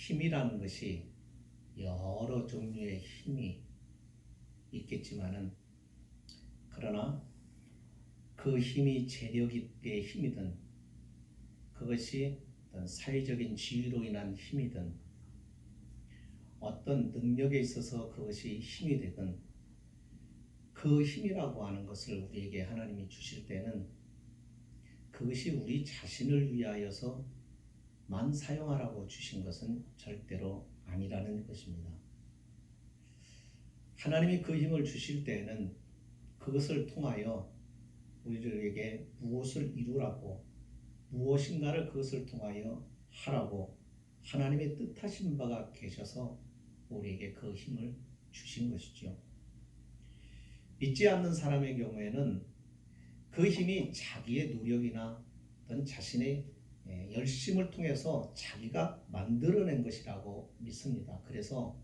힘이라는 것이 여러 종류의 힘이 있겠지만은, 그러나 그 힘이 재력의 힘이든 그것이 어떤 사회적인 지위로 인한 힘이든 어떤 능력에 있어서 그것이 힘이 되든, 그 힘이라고 하는 것을 우리에게 하나님이 주실 때는 그것이 우리 자신을 위하여서만 사용하라고 주신 것은 절대로 아니라는 것입니다. 하나님이 그 힘을 주실 때에는 그것을 통하여 우리들에게 무엇을 이루라고, 무엇인가를 그것을 통하여 하라고 하나님의 뜻하신 바가 계셔서 우리에게 그 힘을 주신 것이죠. 믿지 않는 사람의 경우에는 그 힘이 자기의 노력이나 어떤 자신의 열심을 통해서 자기가 만들어낸 것이라고 믿습니다. 그래서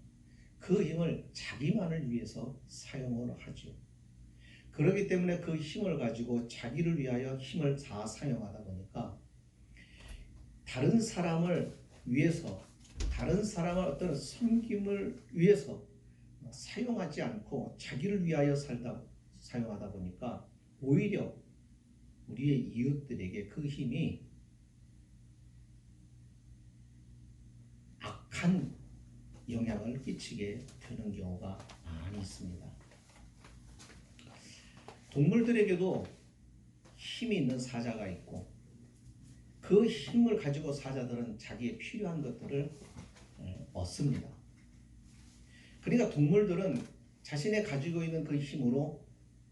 그 힘을 자기만을 위해서 사용을 하죠. 그렇기 때문에 그 힘을 가지고 자기를 위하여 힘을 다 사용하다 보니까 다른 사람을 위해서, 다른 사람을 어떤 섬김을 위해서 사용하지 않고 자기를 위하여 사용하다 보니까 오히려 우리의 이웃들에게 그 힘이 악한 영향을 끼치게 되는 경우가 많이 있습니다. 동물들에게도 힘이 있는 사자가 있고, 그 힘을 가지고 사자들은 자기의 필요한 것들을 얻습니다. 그러니까 동물들은 자신의 가지고 있는 그 힘으로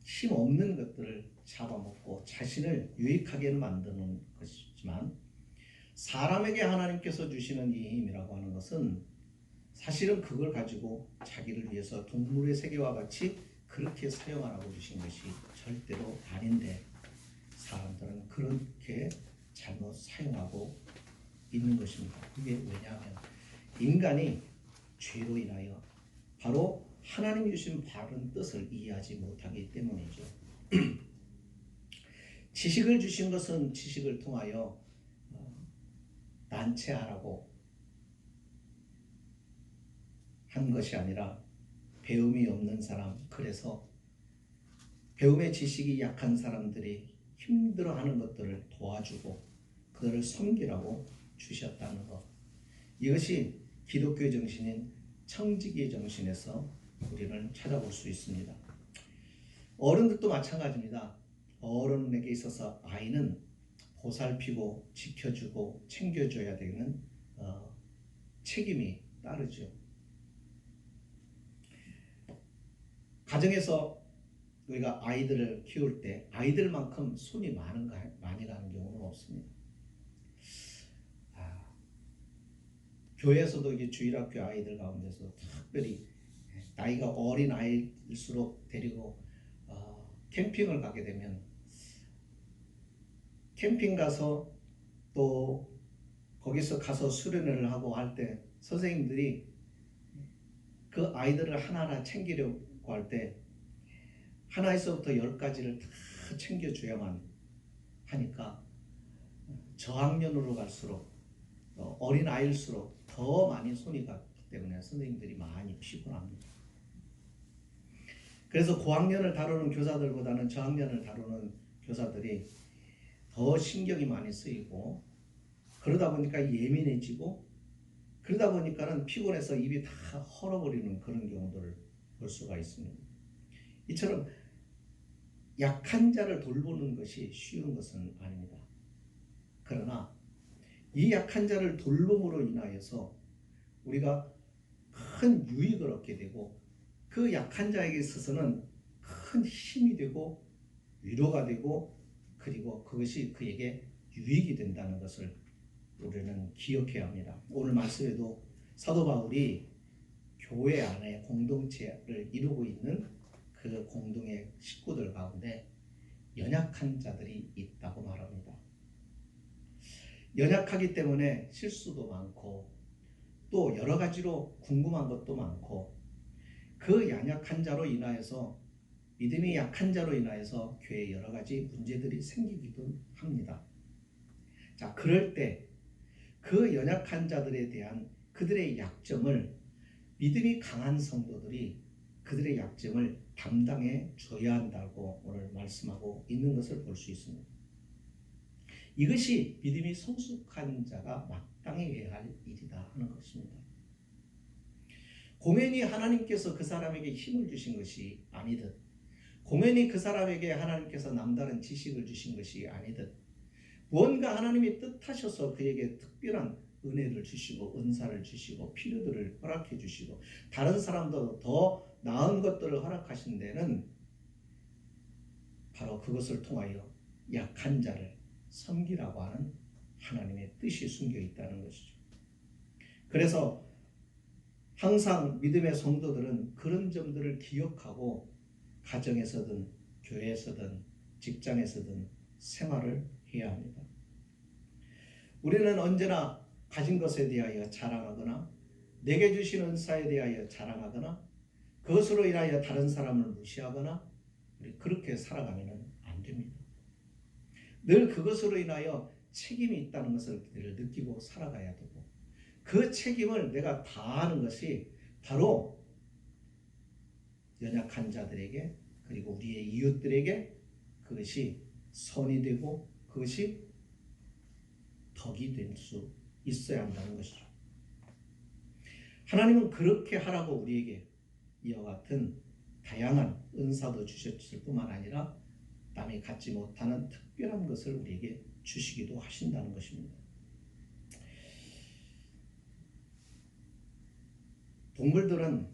힘 없는 것들을 잡아먹고 자신을 유익하게 만드는 것이지만, 사람에게 하나님께서 주시는 이 힘이라고 하는 것은 사실은 그걸 가지고 자기를 위해서 동물의 세계와 같이 그렇게 사용하라고 주신 것이 절대로 아닌데, 사람들은 그렇게 잘못 사용하고 있는 것입니다. 그게 왜냐하면 인간이 죄로 인하여 바로 하나님이 주신 바른 뜻을 이해하지 못하기 때문이죠. 지식을 주신 것은 지식을 통하여 난체하라고 한 것이 아니라 배움이 없는 사람, 그래서 배움의 지식이 약한 사람들이 힘들어하는 것들을 도와주고 그들을 섬기라고 주셨다는 것, 이것이 기독교의 정신인 청지기의 정신에서 우리는 찾아볼 수 있습니다. 어른들도 마찬가지입니다. 어른에게 있어서 아이는 보살피고 지켜주고 챙겨줘야 되는 책임이 따르죠. 가정에서 우리가 아이들을 키울 때 아이들만큼 손이 많이 가는 경우는 없습니다. 교회에서도 이게 주일학교 아이들 가운데서 특별히 나이가 어린 아이일수록 데리고 캠핑을 가게 되면, 캠핑 가서 또 거기서 가서 수련회를 하고 할 때 선생님들이 그 아이들을 하나하나 챙기려고 할 때 하나에서부터 10가지를 다 챙겨줘야만 하니까 저학년으로 갈수록 어린 아이일수록 더 많이 손이 갔기 때문에 선생님들이 많이 피곤합니다. 그래서 고학년을 다루는 교사들보다는 저학년을 다루는 교사들이 더 신경이 많이 쓰이고, 그러다 보니까 예민해지고, 그러다 보니까는 피곤해서 입이 다 헐어버리는 그런 경우들을 볼 수가 있습니다. 이처럼 약한 자를 돌보는 것이 쉬운 것은 아닙니다. 그러나 이 약한 자를 돌봄으로 인하여서 우리가 큰 유익을 얻게 되고, 그 약한 자에게 있어서는 큰 힘이 되고 위로가 되고, 그리고 그것이 그에게 유익이 된다는 것을 우리는 기억해야 합니다. 오늘 말씀에도 사도 바울이 교회 안에 공동체를 이루고 있는 그 공동의 식구들 가운데 연약한 자들이 있다고 말합니다. 연약하기 때문에 실수도 많고 또 여러 가지로 궁금한 것도 많고, 그 연약한 자로 인하여서, 믿음이 약한 자로 인하여서 교회에 여러 가지 문제들이 생기기도 합니다. 자, 그럴 때 그 연약한 자들에 대한 그들의 약점을 믿음이 강한 성도들이 그들의 약점을 담당해 줘야 한다고 오늘 말씀하고 있는 것을 볼 수 있습니다. 이것이 믿음이 성숙한 자가 마땅히 해야 할 일이다 하는 것입니다. 공연히 하나님께서 그 사람에게 힘을 주신 것이 아니듯, 공연히 그 사람에게 하나님께서 남다른 지식을 주신 것이 아니듯, 무언가 하나님이 뜻하셔서 그에게 특별한 은혜를 주시고 은사를 주시고 필요들을 허락해 주시고 다른 사람도 더 나은 것들을 허락하신 데는 바로 그것을 통하여 약한 자를 섬기라고 하는 하나님의 뜻이 숨겨 있다는 것이죠. 그래서 항상 믿음의 성도들은 그런 점들을 기억하고 가정에서든 교회에서든 직장에서든 생활을 해야 합니다. 우리는 언제나 가진 것에 대하여 자랑하거나 내게 주신 은사에 대하여 자랑하거나 그것으로 인하여 다른 사람을 무시하거나 그렇게 살아가면 안 됩니다. 늘 그것으로 인하여 책임이 있다는 것을 느끼고 살아가야 되고 그 책임을 내가 다하는 것이 바로 연약한 자들에게 그리고 우리의 이웃들에게 그것이 선이 되고 그것이 덕이 될 수 있어야 한다는 것이죠. 하나님은 그렇게 하라고 우리에게 이와 같은 다양한 은사도 주셨을 뿐만 아니라 남이 갖지 못하는 특별한 것을 우리에게 주시기도 하신다는 것입니다. 동물들은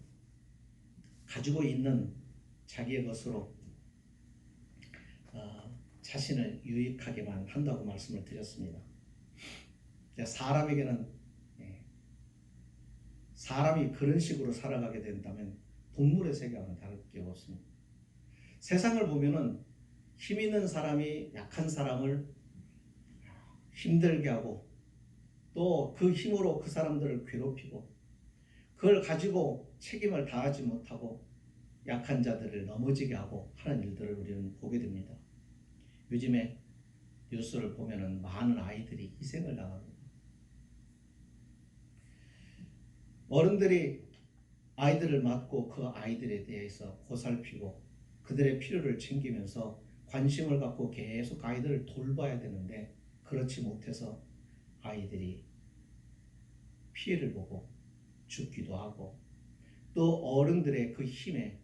가지고 있는 자기의 것으로 자신을 유익하게만 한다고 말씀을 드렸습니다. 사람에게는 사람이 그런 식으로 살아가게 된다면 동물의 세계와는 다를 게 없습니다. 세상을 보면은 힘 있는 사람이 약한 사람을 힘들게 하고 또 그 힘으로 그 사람들을 괴롭히고 그걸 가지고 책임을 다하지 못하고 약한 자들을 넘어지게 하고 하는 일들을 우리는 보게 됩니다. 요즘에 뉴스를 보면은 많은 아이들이 희생을 당합니다. 어른들이 아이들을 맡고 그 아이들에 대해서 보살피고 그들의 필요를 챙기면서 관심을 갖고 계속 아이들을 돌봐야 되는데 그렇지 못해서 아이들이 피해를 보고 죽기도 하고 또 어른들의 그 힘에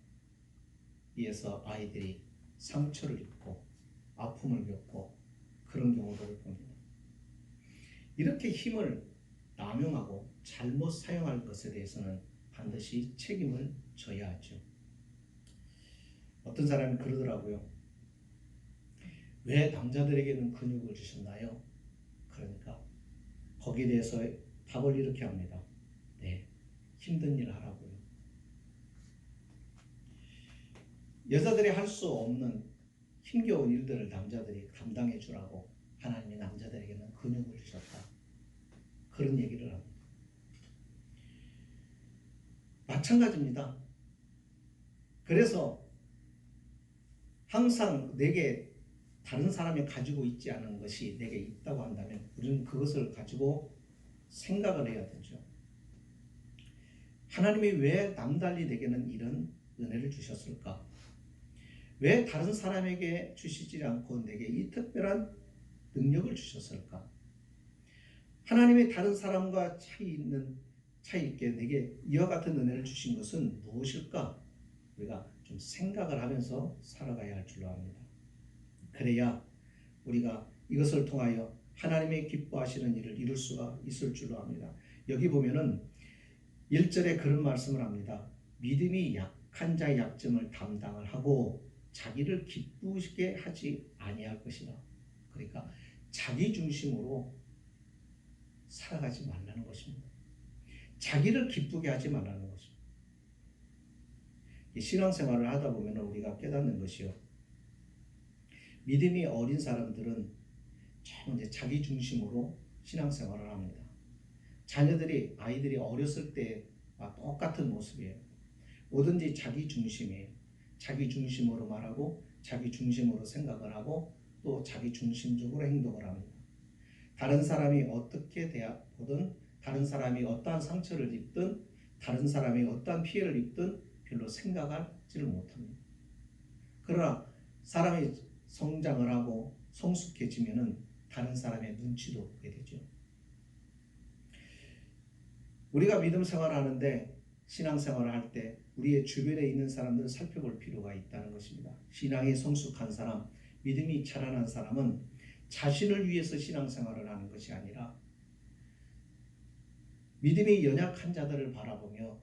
의해서 아이들이 상처를 입고 아픔을 겪고 그런 경우들을 봅니다. 이렇게 힘을 남용하고 잘못 사용할 것에 대해서는 반드시 책임을 져야 하죠. 어떤 사람이 그러더라고요. 왜 남자들에게는 근육을 주셨나요? 그러니까 거기에 대해서 답을 이렇게 합니다. 네, 힘든 일 하라고요. 여자들이 할 수 없는 힘겨운 일들을 남자들이 감당해 주라고 하나님이 남자들에게는 근육을 주셨다. 그런 얘기를 합니다. 마찬가지입니다. 그래서 항상 내게 다른 사람이 가지고 있지 않은 것이 내게 있다고 한다면 우리는 그것을 가지고 생각을 해야 되죠. 하나님이 왜 남달리 내게는 이런 은혜를 주셨을까? 왜 다른 사람에게 주시지 않고 내게 이 특별한 능력을 주셨을까? 하나님이 다른 사람과 차이 있게 내게 이와 같은 은혜를 주신 것은 무엇일까? 우리가 좀 생각을 하면서 살아가야 할 줄로 압니다. 그래야 우리가 이것을 통하여 하나님의 기뻐하시는 일을 이룰 수가 있을 줄로 압니다. 여기 보면은 1절에 그런 말씀을 합니다. 믿음이 약한 자의 약점을 담당을 하고 자기를 기쁘게 하지 아니할 것이다. 그러니까 자기 중심으로 살아가지 말라는 것입니다. 자기를 기쁘게 하지 말라는 것입니다. 신앙생활을 하다 보면 우리가 깨닫는 것이요. 믿음이 어린 사람들은 참 이제 자기 중심으로 신앙생활을 합니다. 아이들이 어렸을 때와 똑같은 모습이에요. 뭐든지 자기 중심이에요. 자기 중심으로 말하고 자기 중심으로 생각을 하고 또 자기 중심적으로 행동을 합니다. 다른 사람이 어떻게 보든 다른 사람이 어떠한 상처를 입든 다른 사람이 어떠한 피해를 입든 별로 생각하지를 못합니다. 그러나 사람이 성장을 하고 성숙해지면은 다른 사람의 눈치도 보게 되죠. 우리가 믿음 생활을 하는데 신앙생활을 할 때 우리의 주변에 있는 사람들을 살펴볼 필요가 있다는 것입니다. 신앙이 성숙한 사람, 믿음이 자라난 사람은 자신을 위해서 신앙생활을 하는 것이 아니라 믿음이 연약한 자들을 바라보며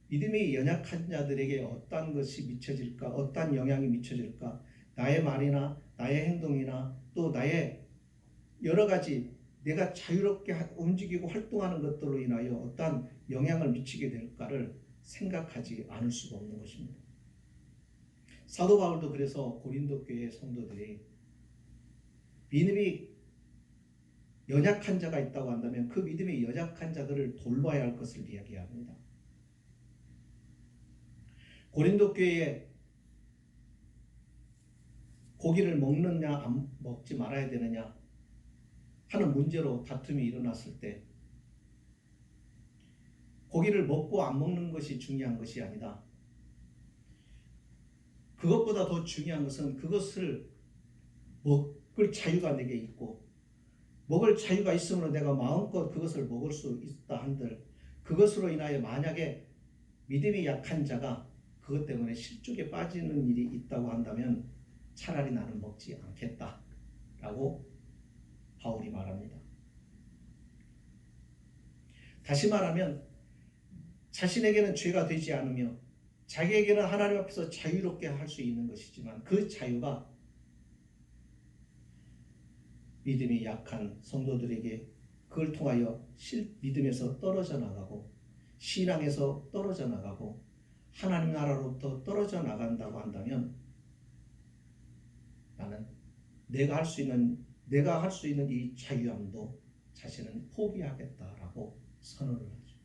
믿음이 연약한 자들에게 어떠한 것이 미쳐질까, 어떠한 영향이 미쳐질까, 나의 말이나 나의 행동이나 또 나의 여러 가지 내가 자유롭게 움직이고 활동하는 것들로 인하여 어떠한 영향을 미치게 될까를 생각하지 않을 수가 없는 것입니다. 사도 바울도 그래서 고린도 교회 성도들이 믿음이 연약한 자가 있다고 한다면 그 믿음이 연약한 자들을 돌봐야 할 것을 이야기합니다. 고린도 교회에 고기를 먹느냐 먹지 말아야 되느냐 하는 문제로 다툼이 일어났을 때 고기를 먹고 안 먹는 것이 중요한 것이 아니다. 그것보다 더 중요한 것은 그것을 먹을 자유가 내게 있고 먹을 자유가 있으므로 내가 마음껏 그것을 먹을 수 있다 한들 그것으로 인하여 만약에 믿음이 약한 자가 그것 때문에 실족에 빠지는 일이 있다고 한다면 차라리 나는 먹지 않겠다라고 바울이 말합니다. 다시 말하면 자신에게는 죄가 되지 않으며 자기에게는 하나님 앞에서 자유롭게 할 수 있는 것이지만 그 자유가 믿음이 약한 성도들에게 그걸 통하여 믿음에서 떨어져 나가고 신앙에서 떨어져 나가고 하나님 나라로부터 떨어져 나간다고 한다면 나는 내가 할 수 있는 이 자유함도 자신은 포기하겠다라고 선언을 하죠.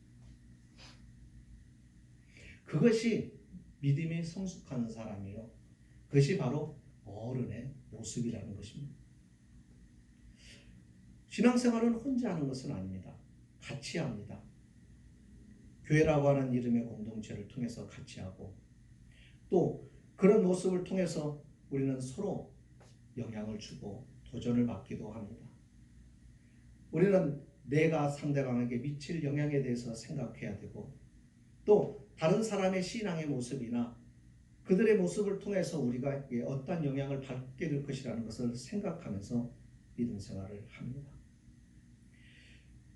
그것이 믿음이 성숙한 사람이요. 그것이 바로 어른의 모습이라는 것입니다. 신앙생활은 혼자 하는 것은 아닙니다. 같이 합니다. 교회라고 하는 이름의 공동체를 통해서 같이 하고 또 그런 모습을 통해서 우리는 서로 영향을 주고 도전을 받기도 합니다. 우리는 내가 상대방에게 미칠 영향에 대해서 생각해야 되고 또 다른 사람의 신앙의 모습이나 그들의 모습을 통해서 우리가 어떤 영향을 받게 될 것이라는 것을 생각하면서 믿음 생활을 합니다.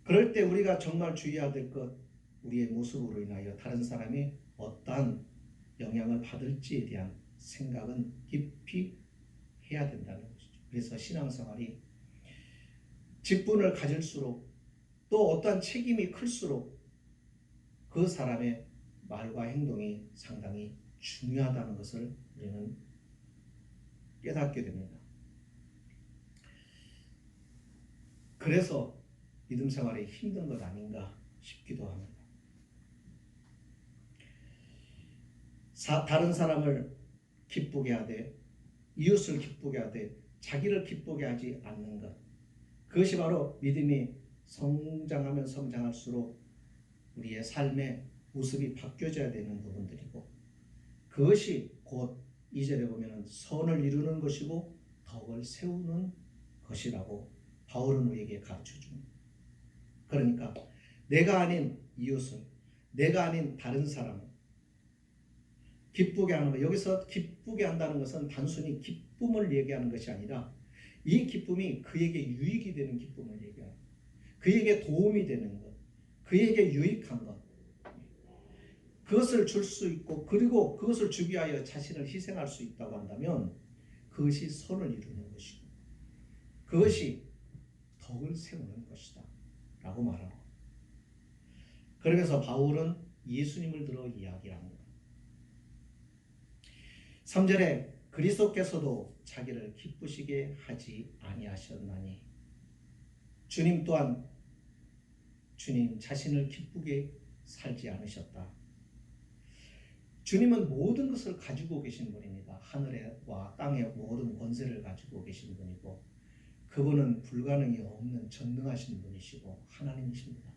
그럴 때 우리가 정말 주의해야 될 것, 우리의 모습으로 인하여 다른 사람이 어떠한 영향을 받을지에 대한 생각은 깊이 해야 된다는 것이죠. 그래서 신앙생활이 직분을 가질수록 또 어떠한 책임이 클수록 그 사람의 말과 행동이 상당히 중요하다는 것을 우리는 깨닫게 됩니다. 그래서 믿음 생활이 힘든 것 아닌가 싶기도 합니다. 다른 사람을 기쁘게 하되 이웃을 기쁘게 하되 자기를 기쁘게 하지 않는 것, 그것이 바로 믿음이 성장하면 성장할수록 우리의 삶의 모습이 바뀌어져야 되는 부분들이고 그것이 곧 2절에 보면 선을 이루는 것이고 덕을 세우는 것이라고 바울은 우리에게 가르쳐 줍니다. 그러니까 내가 아닌 이웃을, 내가 아닌 다른 사람을 기쁘게 하는 것, 여기서 기쁘게 한다는 것은 단순히 기쁨을 얘기하는 것이 아니라 이 기쁨이 그에게 유익이 되는 기쁨을 얘기하는 것, 그에게 도움이 되는 것, 그에게 유익한 것, 그것을 줄 수 있고 그리고 그것을 주기 위하여 자신을 희생할 수 있다고 한다면 그것이 선을 이루는 것이고 그것이 덕을 세우는 것이다 라고 말하고, 그러면서 바울은 예수님을 들어 이야기합니다. 3절에 그리스도께서도 자기를 기쁘시게 하지 아니하셨나니, 주님 또한 주님 자신을 기쁘게 살지 않으셨다. 주님은 모든 것을 가지고 계신 분입니다. 하늘과 땅의 모든 권세를 가지고 계신 분이고 그분은 불가능이 없는 전능하신 분이시고 하나님이십니다.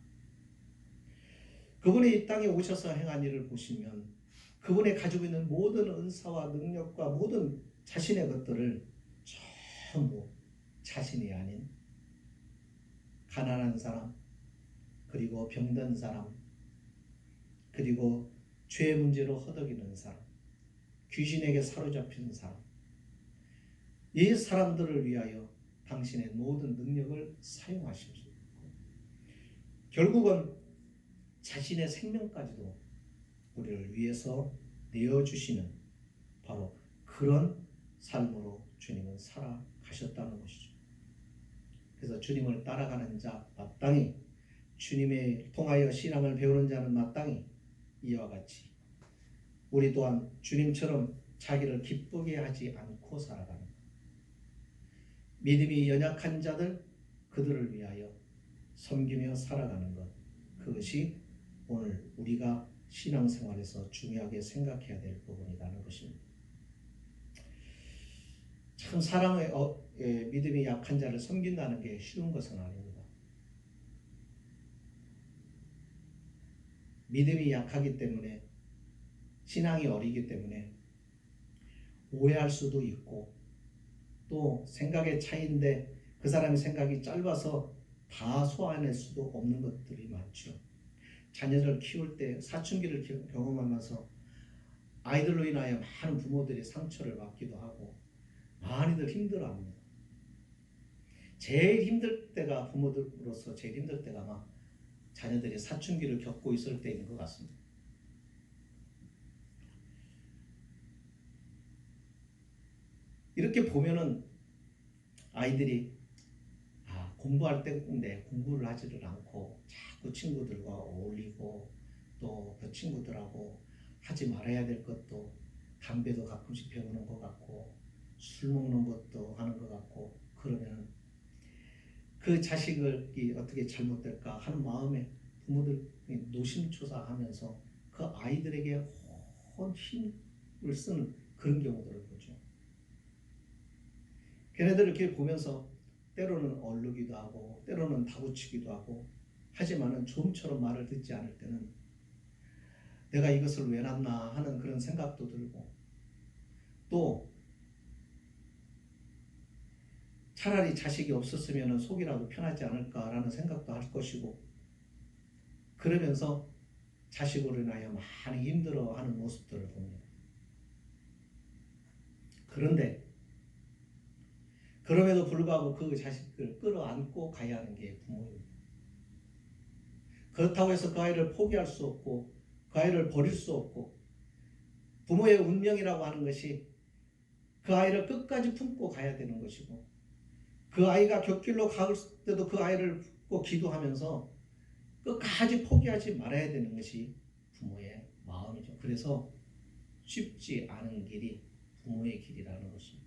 그분이 이 땅에 오셔서 행한 일을 보시면 그분이 가지고 있는 모든 은사와 능력과 모든 자신의 것들을 전부 자신이 아닌 가난한 사람, 그리고 병든 사람, 그리고 죄 문제로 허덕이는 사람, 귀신에게 사로잡힌 사람, 이 사람들을 위하여 당신의 모든 능력을 사용하십시오. 결국은 자신의 생명까지도 우리를 위해서 내어주시는 바로 그런 삶으로 주님은 살아가셨다는 것이죠. 그래서 주님을 따라가는 자 마땅히, 주님에 통하여 신앙을 배우는 자는 마땅히 이와 같이 우리 또한 주님처럼 자기를 기쁘게 하지 않고 살아가는 것. 믿음이 연약한 자들, 그들을 위하여 섬기며 살아가는 것, 그것이 오늘 우리가 신앙생활에서 중요하게 생각해야 될 부분이라는 것입니다. 참 사랑의 믿음이 약한 자를 섬긴다는 게 쉬운 것은 아닙니다. 믿음이 약하기 때문에, 신앙이 어리기 때문에 오해할 수도 있고, 또 생각의 차이인데 그 사람의 생각이 짧아서 다 소화해낼 수도 없는 것들이 많죠. 자녀를 키울 때 사춘기를 경험하면서 아이들로 인하여 많은 부모들이 상처를 받기도 하고 많이들 힘들어합니다. 제일 힘들 때가, 부모들로서 제일 힘들 때가 아마 자녀들이 사춘기를 겪고 있을 때인 것 같습니다. 이렇게 보면은 아이들이 공부할 때인데 공부를 하지를 않고 자꾸 친구들과 어울리고, 또 그 친구들하고 하지 말아야 될 것도 담배도 가끔씩 배우는 것 같고 술 먹는 것도 하는 것 같고, 그러면 그 자식이 어떻게 잘못될까 하는 마음에 부모들이 노심초사하면서 그 아이들에게 온 힘을 쓰는 그런 경우들을 보죠. 걔네들을 이렇게 보면서 때로는 얼르기도 하고 때로는 다구치기도 하고 하지만은 좀처럼 말을 듣지 않을 때는 내가 이것을 왜 낳나 하는 그런 생각도 들고, 또 차라리 자식이 없었으면 속이라도 편하지 않을까라는 생각도 할 것이고, 그러면서 자식으로 인하여 많이 힘들어하는 모습들을 봅니다. 그런데 그럼에도 불구하고 그 자식을 끌어안고 가야 하는 게 부모입니다. 그렇다고 해서 그 아이를 포기할 수 없고 그 아이를 버릴 수 없고, 부모의 운명이라고 하는 것이 그 아이를 끝까지 품고 가야 되는 것이고, 그 아이가 곁길로 갈 때도 그 아이를 꼭 기도하면서 끝까지 포기하지 말아야 되는 것이 부모의 마음이죠. 그래서 쉽지 않은 길이 부모의 길이라는 것입니다.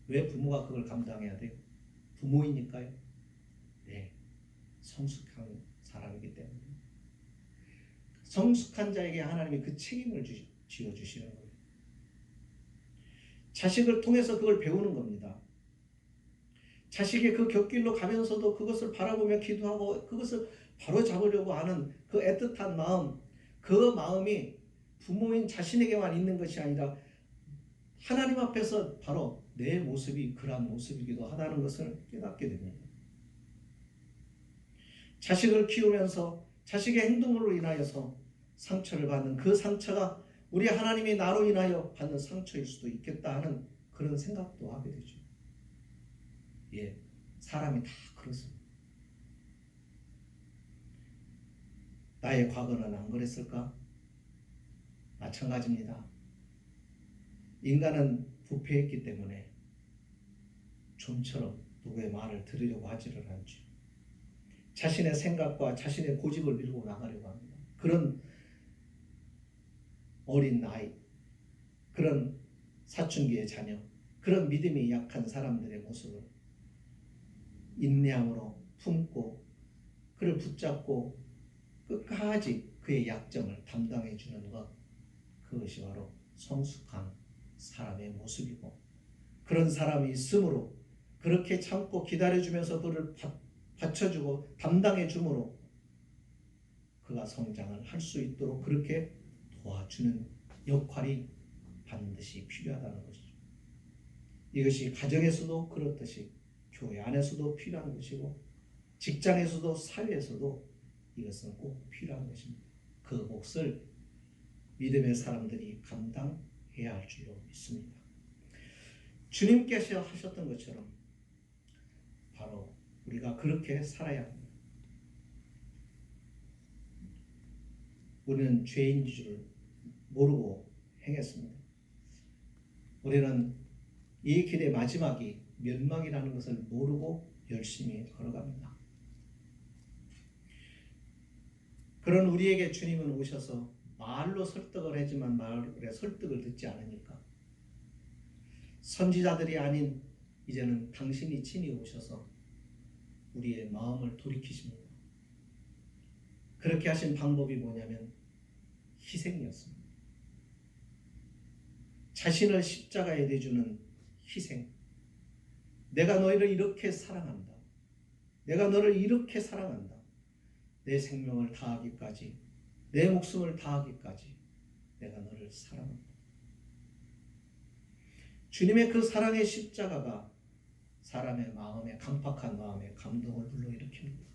왜 부모가 그걸 감당해야 돼요? 부모이니까요. 네, 성숙한 사람이기 때문에. 성숙한 자에게 하나님이 그 책임을 지어주시는 거예요. 자식을 통해서 그걸 배우는 겁니다. 자식이 그 곁길로 가면서도 그것을 바라보며 기도하고 그것을 바로 잡으려고 하는 그 애틋한 마음, 그 마음이 부모인 자신에게만 있는 것이 아니라 하나님 앞에서 바로 내 모습이 그러한 모습이기도 하다는 것을 깨닫게 됩니다. 자식을 키우면서 자식의 행동으로 인하여서 상처를 받는 그 상처가 우리 하나님이 나로 인하여 받는 상처일 수도 있겠다 하는 그런 생각도 하게 되죠. 예, 사람이 다 그렇습니다. 나의 과거는 안 그랬을까? 마찬가지입니다. 인간은 부패했기 때문에 좀처럼 누구의 말을 들으려고 하지를 않죠. 자신의 생각과 자신의 고집을 밀고 나가려고 합니다. 그런 어린 나이, 그런 사춘기의 자녀, 그런 믿음이 약한 사람들의 모습을 인내함으로 품고 그를 붙잡고 끝까지 그의 약점을 담당해 주는 것, 그것이 바로 성숙한 사람의 모습이고, 그런 사람이 있으므로 그렇게 참고 기다려주면서 그를 받쳐주고 담당해 주므로 그가 성장을 할 수 있도록 그렇게 도와주는 역할이 반드시 필요하다는 것이죠. 이것이 가정에서도 그렇듯이 교회 안에서도 필요한 것이고 직장에서도 사회에서도 이것은 꼭 필요한 것입니다. 그 몫을 믿음의 사람들이 감당해야 할 줄로 믿습니다. 주님께서 하셨던 것처럼 바로 우리가 그렇게 살아야 합니다. 우리는 죄인 줄 모르고 행했습니다. 우리는 이 길의 마지막이 멸망이라는 것을 모르고 열심히 걸어갑니다. 그런 우리에게 주님은 오셔서 말로 설득을 하지만 말의 설득을 듣지 않으니까 선지자들이 아닌 이제는 당신이 친히 오셔서 우리의 마음을 돌이키십니다. 그렇게 하신 방법이 뭐냐면 희생이었습니다. 자신을 십자가에 내주는 희생. 내가 너희를 이렇게 사랑한다. 내가 너를 이렇게 사랑한다. 내 생명을 다하기까지, 내 목숨을 다하기까지 내가 너를 사랑한다. 주님의 그 사랑의 십자가가 사람의 마음에, 강팍한 마음에 감동을 불러일으킵니다.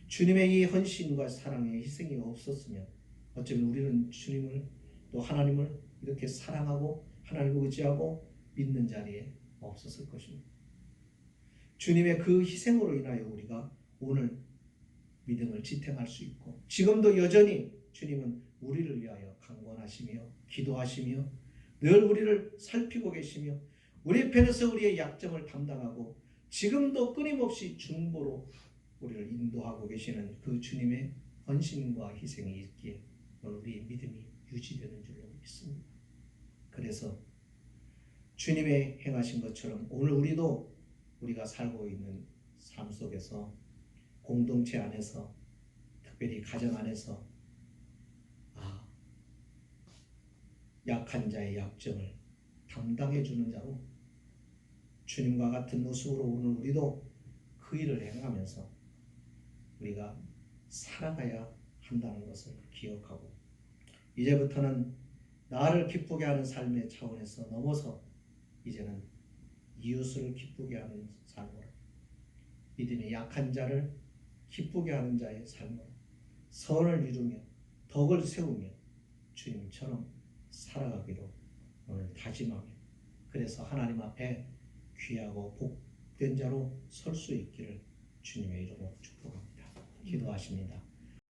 주님의 이 헌신과 사랑의 희생이 없었으면 어쩌면 우리는 주님을 또 하나님을 이렇게 사랑하고 하나님을 의지하고 믿는 자리에 없었을 것입니다. 주님의 그 희생으로 인하여 우리가 오늘 믿음을 지탱할 수 있고 지금도 여전히 주님은 우리를 위하여 강권하시며 기도하시며 늘 우리를 살피고 계시며 우리 편에서 우리의 약점을 담당하고 지금도 끊임없이 중보로 우리를 인도하고 계시는 그 주님의 헌신과 희생이 있기에 우리의 믿음이 유지되는 줄로 믿습니다. 그래서 주님의 행하신 것처럼 오늘 우리도 우리가 살고 있는 삶 속에서 공동체 안에서 특별히 가정 안에서 약한 자의 약점을 담당해 주는 자로 주님과 같은 모습으로 오늘 우리도 그 일을 행하면서 우리가 살아가야 한다는 것을 기억하고 이제부터는 나를 기쁘게 하는 삶의 차원에서 넘어서 이제는 이웃을 기쁘게 하는 삶으로 믿음의 약한 자를 기쁘게 하는 자의 삶으로 선을 이루며 덕을 세우며 주님처럼 살아가기로 오늘 다짐하며 그래서 하나님 앞에 귀하고 복된 자로 설 수 있기를 주님의 이름으로 축복합니다. 기도하십니다.